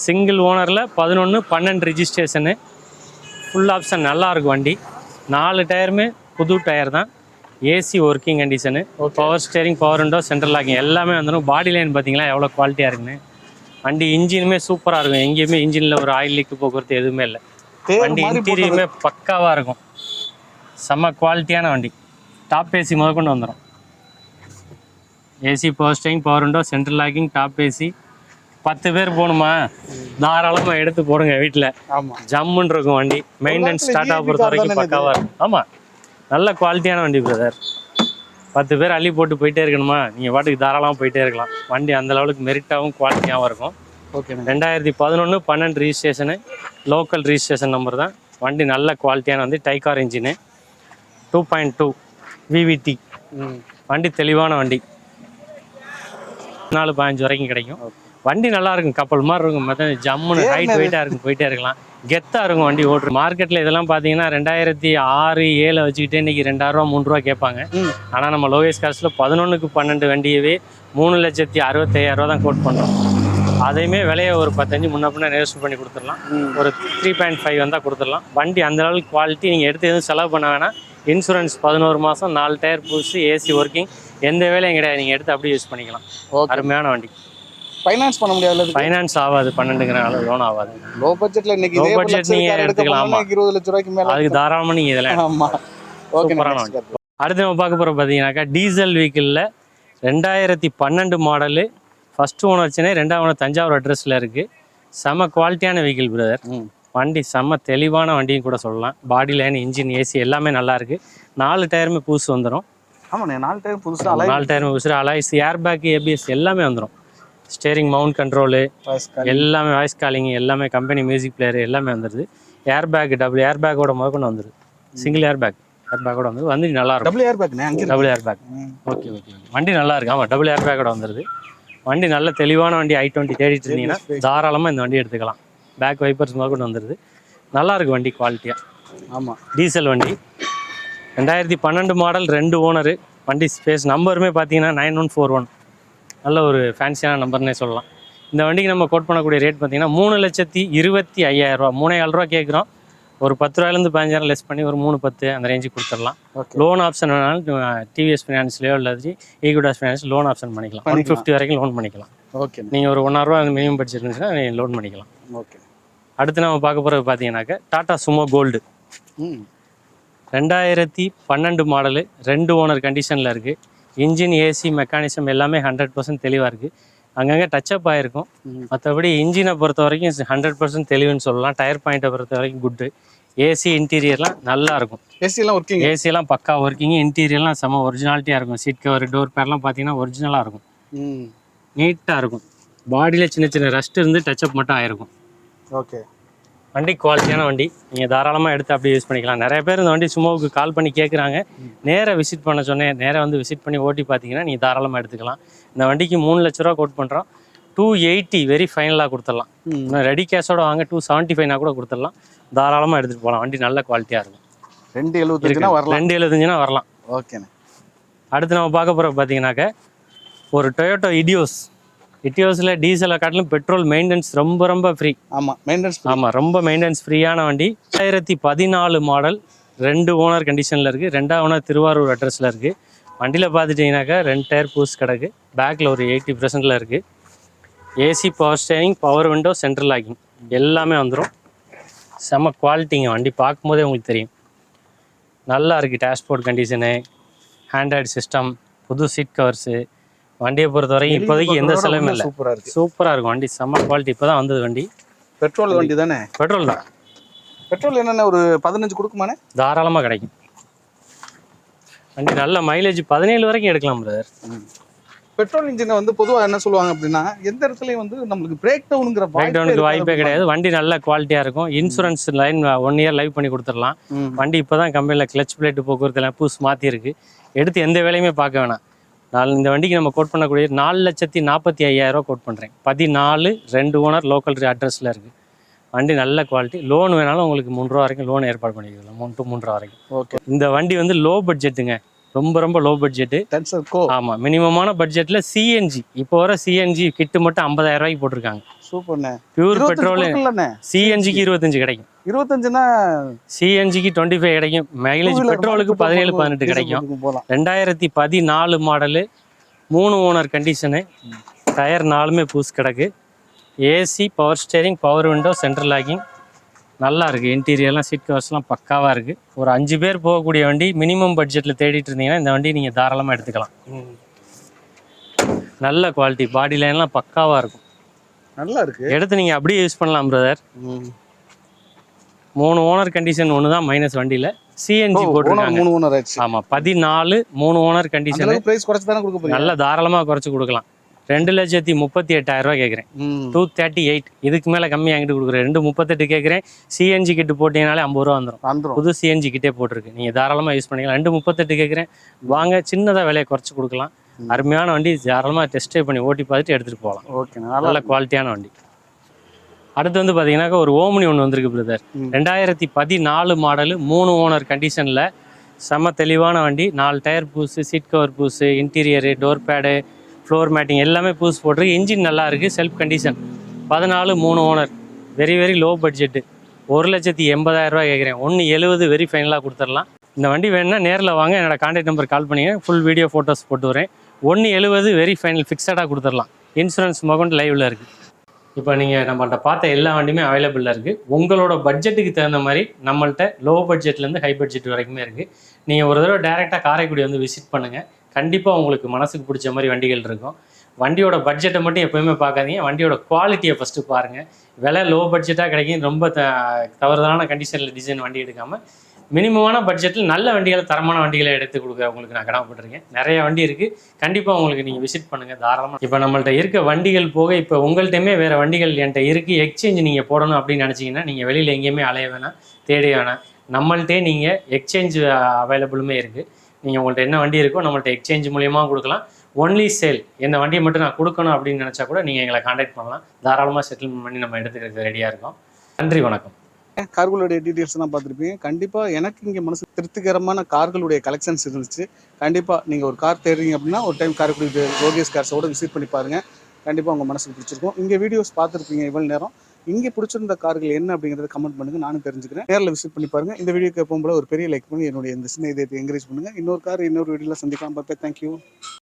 சிங்கிள் ஓனரில் 11-12 ரிஜிஸ்ட்ரேஷனு. ஃபுல் ஆப்ஷன் நல்லாயிருக்கும் வண்டி. 4 டயருமே புது டயர் தான். AC working condition. Power steering, power window, central locking எல்லாமே வந்துடும். பாடி லைன் பார்த்தீங்களா எவ்வளோ குவாலிட்டியாக இருக்குன்னு. வண்டி இன்ஜினுமே சூப்பராக இருக்கும். எங்கேயுமே இன்ஜினில் ஒரு ஆயில் லீக்கு போக்குவரத்து எதுவுமே இல்லை. வண்டி இன்டீரியருமே பக்காவாக இருக்கும். செம்ம குவாலிட்டியான வண்டி. டாப் ஏசி முதற்கொண்டு வந்துடும். AC power steering, power window, central locking, top AC. 10 பேர் போகணுமா, தாராளமாக எடுத்து போடுங்க வீட்டில். ஜம்முன்னு இருக்கும் வண்டி. மெயின்டெனன்ஸ் ஸ்டார்ட் ஆக பொறுத்த வரைக்கும் பக்காவாக இருக்கும். ஆமாம், நல்ல குவாலிட்டியான வண்டி பிரதர். 10 பேர் அள்ளி போட்டு போயிட்டே இருக்கணுமா, நீங்கள் பாட்டுக்கு தாராளமாக போயிட்டே இருக்கலாம். வண்டி அந்த லெவலுக்கு மெரிட்டாகவும் குவாலிட்டியாகவும் இருக்கும். ஓகே. 2011-12 ரிஜிஸ்ட்ரேஷனு. லோக்கல் ரிஜிஸ்ட்ரேஷன் நம்பர் தான். வண்டி நல்ல குவாலிட்டியான வண்டி. டைகார் இன்ஜினு, 2.2 விவிடி. வண்டி தெளிவான வண்டி. 4-15 வரைக்கும் கிடைக்கும். வண்டி நல்லா இருக்கும், கப்பல் மாதிரி இருக்கும், மற்ற ஜம்முன்னு ஹைட் வெயிட்டாக இருக்கும், போயிட்டே இருக்கலாம், கெத்தாக இருக்கும் வண்டி ஓட்டுற. மார்க்கெட்டில் இதெல்லாம் பார்த்தீங்கன்னா 2006, 2007 வச்சுக்கிட்டே இன்றைக்கி 2000 ரூபா 3 ரூபா கேட்பாங்க. ஆனால் நம்ம லோகேஷ் கார்ஸில் 11க்கு 12 வண்டியவே 3,65,000 தான் கோட் பண்ணுறோம். அதையுமே விலையை ஒரு 15 முன்ன பின்ன நெகோஷியேட் பண்ணி கொடுத்துடலாம். ஒரு 3.5 வந்தால் கொடுத்துடலாம். வண்டி அந்த அளவுக்கு குவாலிட்டி, நீங்கள் எடுத்து எதுவும் செலவு பண்ண வேணாம். இன்சூரன்ஸ் 11 மாதம், 4 டயர் புதுசு, ஏசி ஒர்க்கிங், எந்த வேலையும் கிடையாது. நீங்கள் எடுத்து அப்படியே யூஸ் பண்ணிக்கலாம். அருமையான வண்டி. ஃபைனான்ஸ் பண்ண முடியாது, ஃபைனான்ஸ் ஆகாது, 12ங்கிற அளவு லோன் ஆகாது. லோ பட்ஜெட்டில் இன்னைக்கு லோ பட்ஜெட் நீங்கள் எடுத்துக்கலாம். 20 லட்ச ரூபாய்க்கு மேலே அதுக்கு தாராளமாக நீங்கள் இதெல்லாம். ஆமாம், சூப்பரான வண்டி. அடுத்து நம்ம பார்க்க போகிற பார்த்தீங்கன்னாக்கா டீசல் வெஹிக்கிளில் 2012 மாடலு, ஃபஸ்ட்டு ஓனர் சென்னை, 2வது ஓனர் தஞ்சாவூர் அட்ரஸில் இருக்குது. செம்ம குவாலிட்டியான வெஹிக்கிள் பிரதர். வண்டி செம்ம தெளிவான வண்டியும் கூட சொல்லலாம். பாடி லைன், இன்ஜின், ஏசி எல்லாமே நல்லா இருக்குது. 4 டயருமே புதுசு வந்துடும். ஆமாண்ணே, 4 டயர் புதுசு, 4 டயருமே புதுசு, அலாய்ஸ், ஏர் பேக், ஏபிஎஸ் எல்லாமே வந்துடும். ஸ்டேரிங் மவுண்ட் கண்ட்ரோலு எல்லாமே, வாய்ஸ் காலிங் எல்லாமே, கம்பெனி மியூசிக் பிளேயர் எல்லாமே வந்துடுது. ஏர் பேக், டபுள் ஏர் பேக்கோட முதற்கொண்டு வந்துடுது. சிங்கிள் ஏர் பேக்கோட வந்து வண்டி நல்லா இருக்கும். Double air back. Double air back. Okay okay, வண்டி நல்லா இருக்கு. ஆமாம், டபுள் ஏர் பேக்கோட வந்துடுது. வண்டி நல்ல தெளிவான வண்டி. i20 தேடிட்டு இருந்தீங்கன்னா தாராளமாக இந்த வண்டி எடுத்துக்கலாம். பேக் வைப்பர்ஸ் முதற்கொண்டு வந்துடுது. நல்லா இருக்கு வண்டி, குவாலிட்டியாக. ஆமாம், டீசல் வண்டி, 2012 மாடல், 2 ஓனரு. வண்டி ஸ்பேஸ் நம்பருமே பார்த்தீங்கன்னா 9141. நல்ல ஒரு ஃபேன்சியான நம்பர்னே சொல்லலாம். இந்த வண்டிக்கு நம்ம கோட் பண்ணக்கூடிய ரேட் பார்த்தீங்கன்னா 3,25,000 ரூபா. 3,400 ரூபா கேட்குறோம். ஒரு 10 ரூபாயிலேருந்து 15,000 லெஸ் பண்ணி ஒரு 3,10 அந்த ரேஞ்சுக்கு கொடுத்துடலாம். லோன் ஆப்ஷன் வேணாலும் டிவிஎஸ் ஃபினான்ஸ்லேயோ அல்லது ஈகுடாஸ் ஃபினான்ஸ் லோன் ஆப்ஷன் பண்ணிக்கலாம். 150 வரைக்கும் லோன் பண்ணிக்கலாம். ஓகே, நீங்கள் ஒரு 1,000 ரூபா மினிமம் பட்ஜெட் இருந்துச்சுன்னா நீங்கள் லோன் பண்ணிக்கலாம். ஓகே. அடுத்து நம்ம பார்க்க போகிறது பார்த்தீங்கன்னாக்கா Tata Sumo Gold, 2012 model, 2 owner கண்டிஷனில் இருக்குது. இன்ஜின், ஏசி, மெக்கானிசம் எல்லாமே 100% தெளிவாக இருக்குது. அங்கங்கே டச்சப் ஆகிருக்கும். மற்றபடி இன்ஜினை பொறுத்த வரைக்கும் 100% தெளிவுன்னு சொல்லலாம். டயர் பாயிண்ட்டை பொறுத்த வரைக்கும் குட்டு. ஏசி, இன்டீரியர்லாம் நல்லா இருக்கும். ஏசியெல்லாம் பக்கா ஒர்க்கிங். இன்டீரியர்லாம் செம்ம ஒரிஜினாலிட்டியாக இருக்கும். சீட் கவர், டோர் பேர்லாம் பார்த்தீங்கன்னா ஒரிஜினலாக இருக்கும், நீட்டாக இருக்கும். பாடியில் சின்ன சின்ன ரஸ்ட் இருந்து டச்சப் மட்டும் ஆகிருக்கும். ஓகே, வண்டி குவாலிட்டியான வண்டி. நீங்கள் தாராளமாக எடுத்து அப்படியே யூஸ் பண்ணிக்கலாம். நிறைய பேர் இந்த வண்டி சுமோவுக்கு கால் பண்ணி கேட்குறாங்க. நேராக விசிட் பண்ண சொன்னேன். நேராக வந்து விசிட் பண்ணி ஓட்டி பார்த்தீங்கன்னா நீங்கள் தாராளமாக எடுத்துக்கலாம். இந்த வண்டிக்கு 3 லட்ச ரூபா கோட் பண்ணுறோம். 280 வெரி ஃபைனலாக கொடுத்துடலாம். ரெடி கேஷோட வாங்க 275 கூட கொடுத்துடலாம். தாராளமாக எடுத்துகிட்டு போகலாம். வண்டி நல்ல குவாலிட்டியாக இருக்கும். 275 வரலாம். ஓகேண்ணே. அடுத்து நம்ம பார்க்க போகிற பார்த்தீங்கன்னாக்க ஒரு டொயோட்டோ இட்டியோஸில் டீசலை காட்டிலும் பெட்ரோல் மெயின்டெனன்ஸ் ரொம்ப ஃப்ரீ. ஆமாம், ரொம்ப மெயின்டெனன்ஸ் ஃப்ரீயான வண்டி. 2014 மாடல், 2 ஓனர் கண்டிஷனில் இருக்குது. 2வது ஓனர் திருவாரூர் அட்ரஸில் இருக்குது. வண்டியில் பார்த்துட்டிங்கனாக்கா 2 டயர் பூஸ் கிடக்கு. பேக்கில் ஒரு 80%ல் இருக்குது. AC, power steering, power window, central locking எல்லாமே வந்துடும். செம்ம குவாலிட்டிங்க. வண்டி பார்க்கும்போதே உங்களுக்கு தெரியும், நல்லா இருக்குது. டேஷ்போர்ட் கண்டிஷனு, ஆண்ட்ராய்டு சிஸ்டம், புது சீட் கவர்ஸு. வண்டியை பொறுத்த வரைக்கும் இப்போதைக்கு எந்த செலவும் இல்லை. சூப்பராக இருக்கும் வண்டி. செம்ம குவாலிட்டி. இப்போ தான் வந்தது வண்டி. பெட்ரோல் வண்டி தானே? பெட்ரோல் தான். பெட்ரோல் என்னென்ன ஒரு 15 கொடுக்குமானே? தாராளமாக கிடைக்கும். வண்டி நல்ல மைலேஜ் 17 வரைக்கும் எடுக்கலாம் பிரதர். பெட்ரோல் இன்ஜினை வந்து பொதுவாக என்ன சொல்லுவாங்க அப்படின்னா, எந்த இடத்துலையும் வந்து நம்மளுக்கு பிரேக் டவுனுக்கு வாய்ப்பே கிடையாது. வண்டி நல்ல குவாலிட்டியாக இருக்கும். இன்சூரன்ஸ் லைன் 1 இயர் லைவ் பண்ணி கொடுத்துடலாம். வண்டி இப்போ தான் கம்பெனியில் கிளச் பிளேட்டு, போக்குவரத்து எல்லாம் புதுசு மாற்றிருக்கு. எடுத்து எந்த வேலையுமே பார்க்க வேணாம். இந்த வண்டிக்கு நம்ம கோட் பண்ணக்கூடிய 4,45,000 ரூபா கோட் பண்ணுறேன். 14, 2 ஓனர், லோக்கல் அட்ரஸில் இருக்குது. வண்டி நல்ல குவாலிட்டி. லோன் வேணாலும் உங்களுக்கு 3 ரூபா வரைக்கும் லோன் ஏற்பாடு பண்ணிக்கலாம். 3 to 3 ரூபா வரைக்கும். ஓகே. இந்த வண்டி வந்து லோ பட்ஜெட்டுங்க. ரொம்ப லோ பட்ஜெட்டு. ஆமாம், மினிமமான பட்ஜெட்டில் சிஎன்ஜி. இப்போ வர சிஎன்ஜி கிட்டு மட்டும் 50,000 ரூபாய்க்கு போட்டிருக்காங்க. சூப்பர்ண்ணே. Pure petrol. சிஎன்ஜிக்கு 25 கிடைக்கும். 25னா சிஎன்ஜிக்கு 25 கிடைக்கும். மைலேஜ் பெட்ரோலுக்கு 17-18 கிடைக்கும். 2014 மாடலு, 3 ஓனர் கண்டிஷனு. டயர் 4மே பூஸ் கிடக்கு. AC, power steering, power window, central locking நல்லா இருக்குது. இன்டீரியர்லாம், சீட் கவர்ஸ்லாம் பக்காவாக இருக்குது. ஒரு 5 பேர் போகக்கூடிய வண்டி. மினிமம் பட்ஜெட்டில் தேடிட்டு இருந்தீங்கன்னா இந்த வண்டி நீங்கள் தாராளமாக எடுத்துக்கலாம். நல்ல குவாலிட்டி. பாடி லைன்லாம் பக்காவாக இருக்கும். நல்லா இருக்குது. எடுத்து நீங்கள் அப்படியே யூஸ் பண்ணலாம் பிரதர். 3 ஓனர் கண்டிஷன் ஒன்று தான் மைனஸ் வண்டியில். சிஎன்ஜி போட்டுருக்காங்க. 3 ஓனர் ஆச்சு. ஆமாம், 14, 3 ஓனர் கண்டிஷன். பிரைஸ் குறைச்சி தானே கொடுக்க போறீங்க? நல்லா தாராளமாக குறைச்சி கொடுக்கலாம். 2,38,000 ரூபா கேட்குறேன். 238. இதுக்கு மேலே கம்மியாக என்கிட்ட கொடுக்குறேன். 238 கேட்குறேன். சிஎன்ஜி கிட்டு போட்டிங்கனாலே 50 ரூபா வந்துடும். புது சிஎன்ஜி கிட்டே போட்டிருக்கு. நீங்கள் தாராளமாக யூஸ் பண்ணிக்கலாம். 238 கேட்குறேன். வாங்க, சின்னதாக விலையை குறைச்சி கொடுக்கலாம். அருமையான வண்டி, தாராளமாக டெஸ்ட் ட்ரைவ் பண்ணி ஓட்டி பார்த்துட்டு எடுத்துகிட்டு போகலாம். ஓகேண்ணா, நல்ல குவாலிட்டியான வண்டி. அடுத்து வந்து பார்த்தீங்கன்னாக்கா ஒரு ஓம்னி ஒன்று வந்திருக்கு பிரதர். 2014 மாடலு, 3 ஓனர் கண்டிஷனில் செம்ம தெளிவான வண்டி. 4 டயர் பூஸு, சீட் கவர் பூஸு, interior, door pad, floor matting எல்லாமே பூஸ் போட்டிருக்கு. இன்ஜின் நல்லா இருக்குது, self condition. 14, 3 owner, very very low budget. 1,80,000 ரூபா கேட்குறேன். 1,70,000 வெரி ஃபைனலாக கொடுத்துடலாம். இந்த வண்டி வேணுன்னா நேரில் வாங்க, என்னோட கான்டாக்ட் நம்பர் கால் பண்ணிங்க, ஃபுல் வீடியோ ஃபோட்டோஸ் போட்டு வரேன். 1,70,000 வெரி ஃபைனல் ஃபிக்ஸடாக கொடுத்துடலாம். இன்சூரன்ஸ் மகன் லைவில் இருக்குது. இப்போ நீங்கள் நம்மள்ட்ட பார்த்த எல்லா வண்டியுமே அவைலபிளாக இருக்குது. உங்களோட பட்ஜெட்டுக்கு தகுந்த மாதிரி நம்மள்ட்ட லோ பட்ஜெட்லேருந்து ஹை பட்ஜெட் வரைக்குமே இருக்குது. நீங்கள் ஒரு தடவை டேரெக்டாக காரைக்குடி வந்து விசிட் பண்ணுங்கள். கண்டிப்பாக உங்களுக்கு மனசுக்கு பிடிச்ச மாதிரி வண்டிகள் இருக்கும். வண்டியோட பட்ஜெட்டை மட்டும் எப்போயுமே பார்க்காதீங்க, வண்டியோட குவாலிட்டியை ஃபஸ்ட்டு பாருங்கள். விலை லோ பட்ஜெட்டாக கிடைக்கும், ரொம்ப தவறுதலான கண்டிஷனில் டிசைன் வண்டி எடுக்காமல் மினிமமான பட்ஜெட்டில் நல்ல வண்டிகளை, தரமான வண்டிகளை எடுத்து கொடுக்க உங்களுக்கு நான் கடமைப்பட்டிருக்கேன். நிறைய வண்டி இருக்குது, கண்டிப்பாக உங்களுக்கு நீங்கள் விசிட் பண்ணுங்கள் தாராளமாக. இப்போ நம்மள்ட்ட இருக்க வண்டிகள் போக இப்போ உங்கள்கிட்டயுமே வேறு வண்டிகள் என்கிட்ட இருக்குது. எக்ஸ்சேஞ்ச் நீங்கள் போடணும் அப்படின்னு நினச்சிங்கன்னா நீங்கள் வெளியில் எங்கேயுமே அலைய வேணாம், தேடி வேணாம். நம்மள்ட்டே நீங்கள் எக்ஸ்சேஞ்ச் அவைலபிளுமே இருக்குது. நீங்கள் உங்கள்கிட்ட என்ன வண்டி இருக்கோ நம்மள்ட்ட எக்ஸ்சேஞ்ச் மூலியமாக கொடுக்கலாம். ஒன்லி சேல், இந்த வண்டியை மட்டும் நான் கொடுக்கணும் அப்படின்னு நினச்சா கூட நீங்கள் எங்களை கான்டாக்ட் பண்ணலாம். தாராளமாக செட்டில்மெண்ட் பண்ணி நம்ம எடுத்துக்கிறது ரெடியாக இருக்கோம். நன்றி, வணக்கம். கார்களுடைய டீட்டெயில்ஸ் தான் பார்த்துருப்பீங்க. கண்டிப்பாக எனக்கு இங்கே மனசு திருப்திகரமான கார்களுடைய கலெக்ஷன்ஸ் இருந்துச்சு. கண்டிப்பாக நீங்கள் ஒரு கார் தேடுறீங்க அப்படின்னா ஒரு டைம் காரைக்குடி லோகேஷ் கார்ஸோட விசிட் பண்ணி பாருங்கள். கண்டிப்பாக உங்கள் மனசுக்கு பிடிச்சிருக்கும். இங்கே வீடியோஸ் பார்த்துருப்பீங்க இவ்வளோ நேரம். இங்கே பிடிச்சிருந்த கார்கள் என்ன அப்படிங்கிறத கமெண்ட் பண்ணுங்கள், நானும் தெரிஞ்சுக்கிறேன். நேரில் விசிட் பண்ணி பாருங்கள். இந்த வீடியோக்கு எப்பவும் போல ஒரு பெரிய லைக் பண்ணி என்னுடைய இந்த சின்ன இதயத்தை என்கரேஜ் பண்ணுங்கள். இன்னொரு கார் இன்னொரு வீடியோவில் சந்திக்கலாம். பார்ப்பேன். தேங்க்யூ.